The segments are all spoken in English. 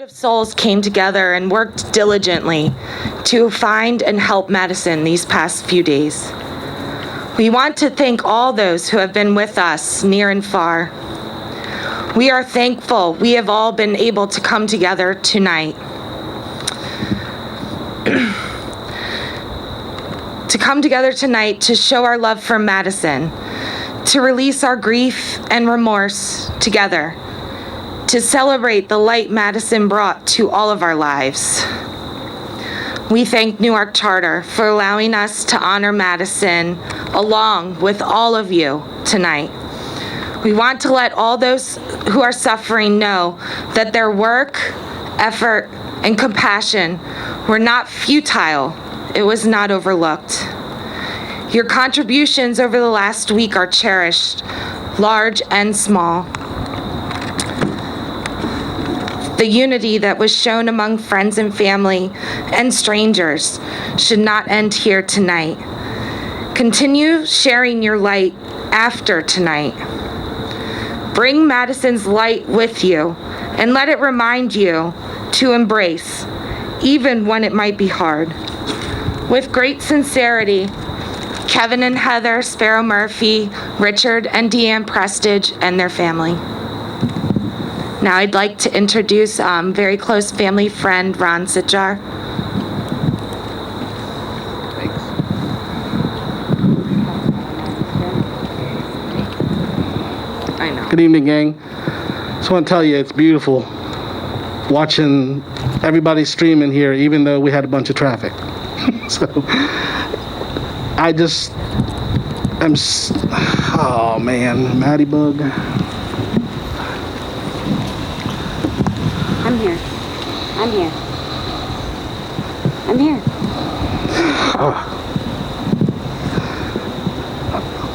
Of souls came together and worked diligently to find and help Madison these past few days. We want to thank all those who have been with us near and far. We are thankful we have all been able to come together tonight. To come together tonight to show our love for Madison, to release our grief and remorse together, to celebrate the light Madison brought to all of our lives. We thank Newark Charter for allowing us to honor Madison along with all of you tonight. We want to let all those who are suffering know that their work, effort, and compassion were not futile. It was not overlooked. Your contributions over the last week are cherished, large and small. The unity that was shown among friends and family and strangers should not end here tonight. Continue sharing your light after tonight. Bring Madison's light with you and let it remind you to embrace, even when it might be hard. With great sincerity, Kevin and Heather Sparrow Murphy, Richard and Deanne Prestige, and their family. Now I'd like to introduce very close family friend, Ron Sitjar. Thanks. I know. Good evening, gang. Just want to tell you, it's beautiful watching everybody streaming here, even though we had a bunch of traffic. So, I just, oh man, Maddie Bug. I'm here. I'm here. I'm here.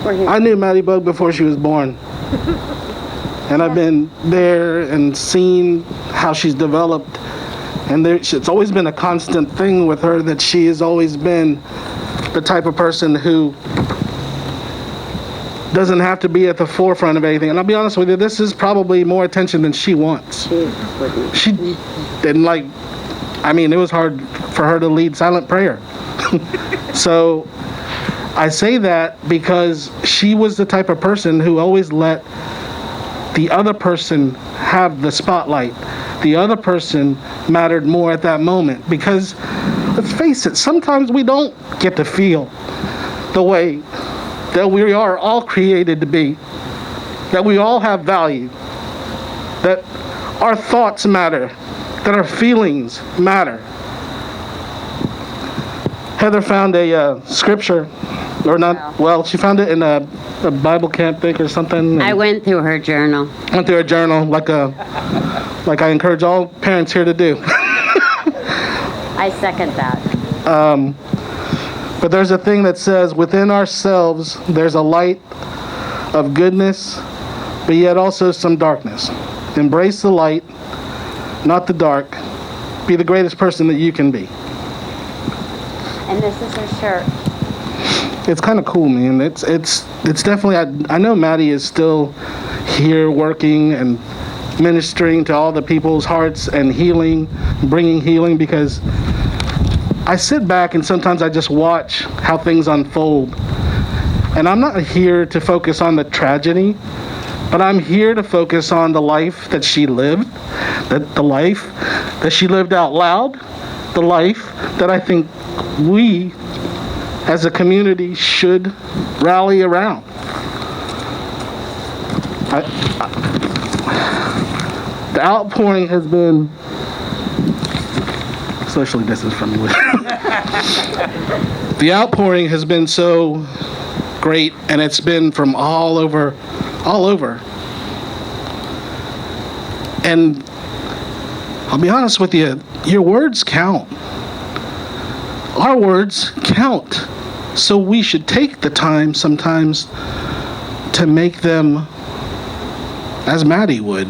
We're here. I knew Maddie Bug before she was born. And I've been there and seen how she's developed. And it's always been a constant thing with her that she has always been the type of person who doesn't have to be at the forefront of anything. And I'll be honest with you, this is probably more attention than she wants. She didn't like, it was hard for her to lead silent prayer. So I say that because she was the type of person who always let the other person have the spotlight. The other person mattered more at that moment because, let's face it, sometimes we don't get to feel the way that we are all created to be, that we all have value, that our thoughts matter, that our feelings matter. Heather found a scripture, or not, well, she found it in a Bible camp thing or something. I went through her journal. Went through her journal like I encourage all parents here to do. I second that. But there's a thing that says, within ourselves, there's a light of goodness, but yet also some darkness. Embrace the light, not the dark. Be the greatest person that you can be. And this is her shirt. It's kind of cool, man. It's definitely, I know Maddie is still here working and ministering to all the people's hearts and healing, bringing healing, because I sit back and sometimes I just watch how things unfold. And I'm not here to focus on the tragedy, but I'm here to focus on the life that she lived, the life that she lived out loud, the life that I think we as a community should rally around. The outpouring has been socially distanced from me. The outpouring has been so great, and it's been from all over. And I'll be honest with you, your words count. Our words count. So we should take the time sometimes to make them as Maddie would.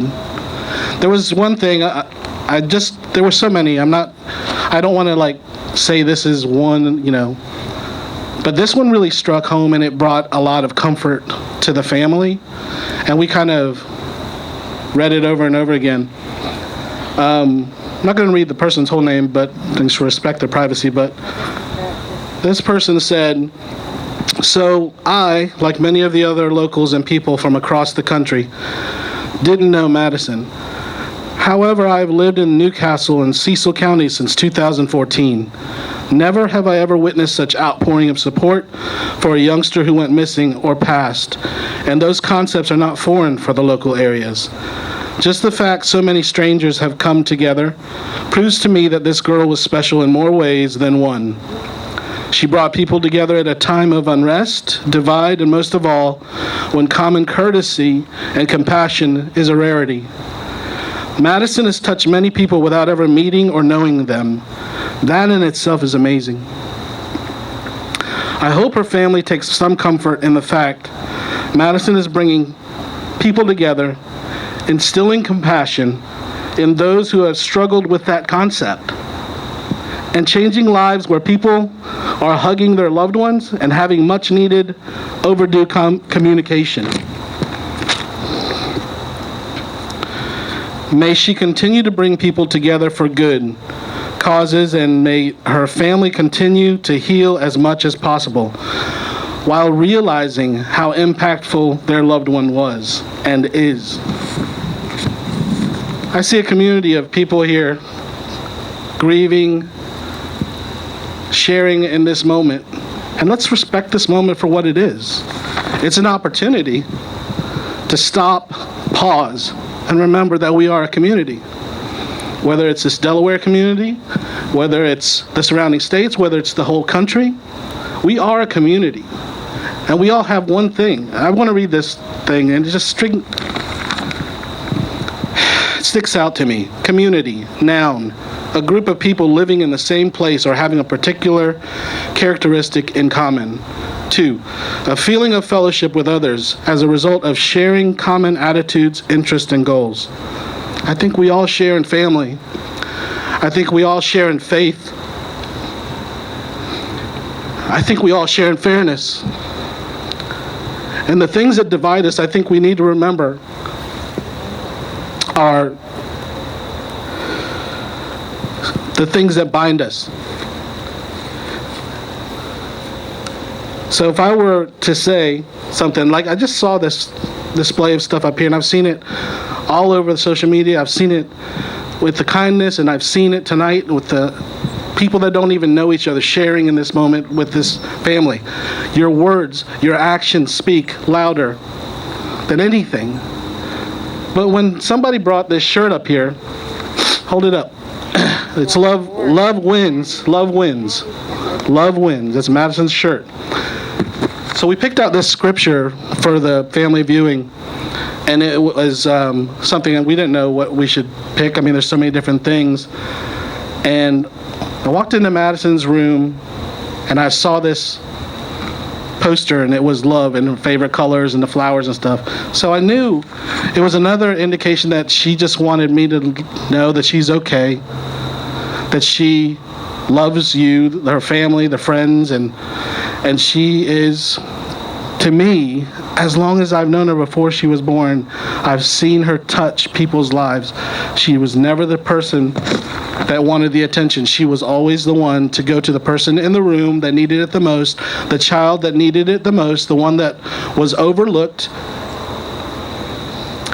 There was one thing, there were so many, I don't want to say this is one, but this one really struck home, and it brought a lot of comfort to the family, and we kind of read it over and over again. I'm not going to read the person's whole name, but things to respect their privacy, but this person said, so I, like many of the other locals and people from across the country, didn't know Madison. However, I've lived in Newcastle and Cecil County since 2014. Never have I ever witnessed such outpouring of support for a youngster who went missing or passed, and those concepts are not foreign for the local areas. Just the fact so many strangers have come together proves to me that this girl was special in more ways than one. She brought people together at a time of unrest, divide, and most of all, when common courtesy and compassion is a rarity. Madison has touched many people without ever meeting or knowing them. That in itself is amazing. I hope her family takes some comfort in the fact Madison is bringing people together, instilling compassion in those who have struggled with that concept, and changing lives where people are hugging their loved ones and having much needed, overdue communication. May she continue to bring people together for good causes, and may her family continue to heal as much as possible while realizing how impactful their loved one was and is. I see a community of people here grieving, sharing in this moment, and let's respect this moment for what it is. It's an opportunity to stop, pause, and remember that we are a community. Whether it's this Delaware community, whether it's the surrounding states, whether it's the whole country, we are a community. And we all have one thing. I want to read this thing, and it sticks out to me. Community, noun, a group of people living in the same place or having a particular characteristic in common. 2, a feeling of fellowship with others as a result of sharing common attitudes, interests, and goals. I think we all share in family. I think we all share in faith. I think we all share in fairness. And the things that divide us, I think we need to remember, are the things that bind us. So if I were to say something, like I just saw this display of stuff up here, and I've seen it all over the social media. I've seen it with the kindness, and I've seen it tonight with the people that don't even know each other sharing in this moment with this family. Your words, your actions speak louder than anything. But when somebody brought this shirt up here, hold it up. It's love wins, love wins, love wins. That's Madison's shirt. So we picked out this scripture for the family viewing, and it was something that we didn't know what we should pick. I mean, there's so many different things. And I walked into Madison's room, and I saw this poster, and it was love and her favorite colors and the flowers and stuff. So I knew it was another indication that she just wanted me to know that she's okay, that she loves you, her family, the friends, and she is, to me, as long as I've known her before she was born, I've seen her touch people's lives. She was never the person that wanted the attention. She was always the one to go to the person in the room that needed it the most, the child that needed it the most, the one that was overlooked.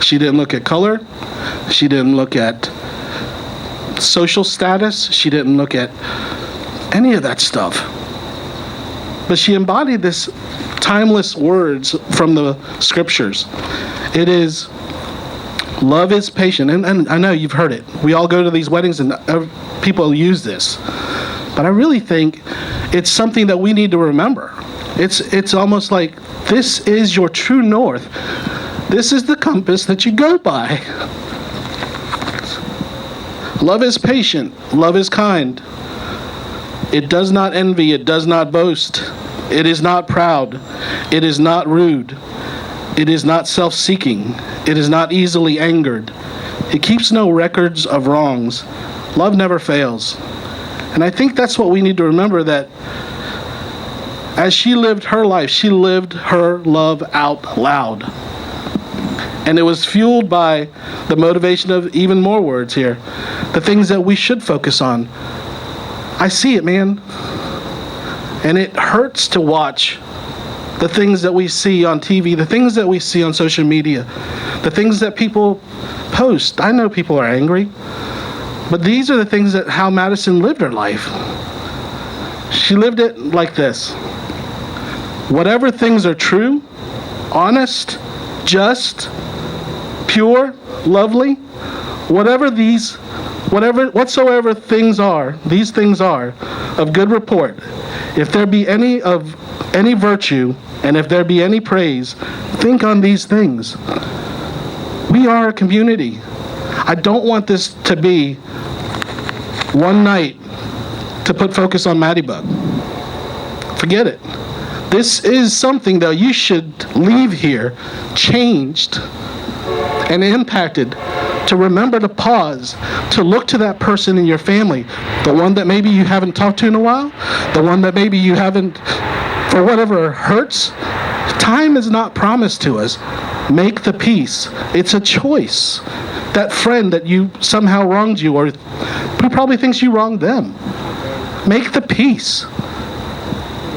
She didn't look at color. She didn't look at social status. She didn't look at any of that stuff. But she embodied this timeless words from the scriptures. It is, love is patient. And I know you've heard it. We all go to these weddings and people use this. But I really think it's something that we need to remember. It's almost like this is your true north. This is the compass that you go by. Love is patient. Love is kind. It does not envy. It does not boast. It is not proud. It is not rude. It is not self-seeking. It is not easily angered. It keeps no records of wrongs. Love never fails. And I think that's what we need to remember, that as she lived her life, she lived her love out loud. And it was fueled by the motivation of even more words here. The things that we should focus on. I see it, man. And it hurts to watch the things that we see on TV, the things that we see on social media, the things that people post. I know people are angry, but these are the things that how Madison lived her life. She lived it like this. Whatever things are true, honest, just, pure, lovely, whatsoever things are, these things are of good report. If there be any virtue, and if there be any praise, think on these things. We are a community. I don't want this to be one night to put focus on Maddie Bug. Forget it. This is something that you should leave here changed and impacted, to remember to pause, to look to that person in your family, the one that maybe you haven't talked to in a while, the one that maybe you haven't, for whatever hurts. Time is not promised to us. Make the peace. It's a choice. That friend that you somehow wronged you, or who probably thinks you wronged them, make the peace.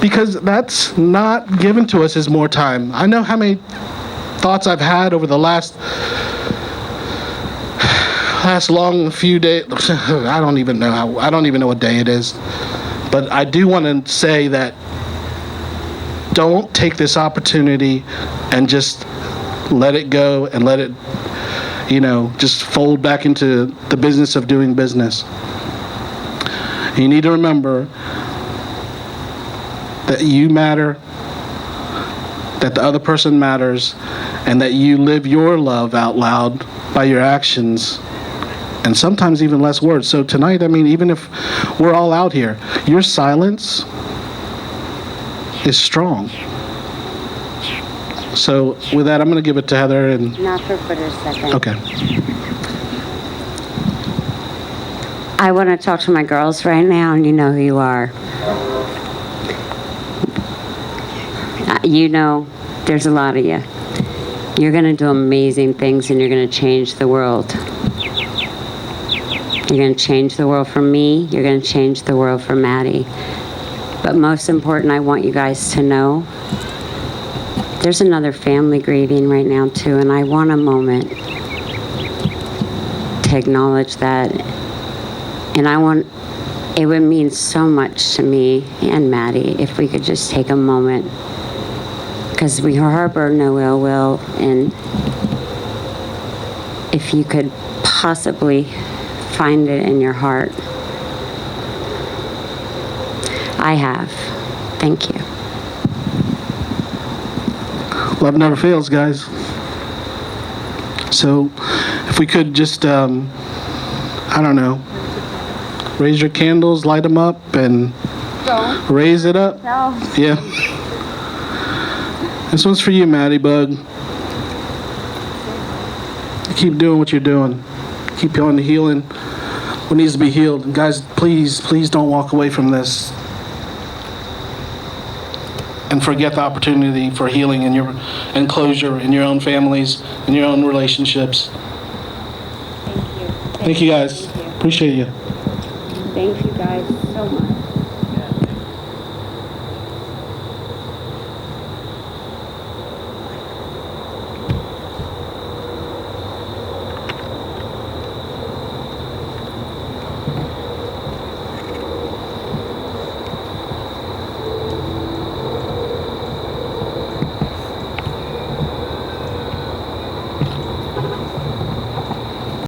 Because that's not given to us as more time. I know how many thoughts I've had over the last long few days. I don't even know what day it is. But I do want to say that don't take this opportunity and just let it go and let it, just fold back into the business of doing business. You need to remember that you matter, that the other person matters, and that you live your love out loud by your actions, and sometimes even less words. So tonight, even if we're all out here, your silence is strong. So with that, I'm going to give it to Heather. And Not for a second. Okay. I want to talk to my girls right now, and you know who you are. There's a lot of you. You're going to do amazing things, and you're going to change the world. You're going to change the world for me. You're going to change the world for Maddie. But most important, I want you guys to know there's another family grieving right now, too, and I want a moment to acknowledge that. And it would mean so much to me and Maddie if we could just take a moment, because we harbor no ill will, and if you could possibly find it in your heart. I have. Thank you. Love never fails, guys. So if we could just, raise your candles, light them up, and raise it up. No. Yeah. This one's for you, Maddie Bug. Keep doing what you're doing. Keep on healing what needs to be healed. And guys, please don't walk away from this and forget the opportunity for healing and closure in your own families, in your own relationships. Thank you. Thank you, guys. Thank you. Appreciate you. Thank you guys so much.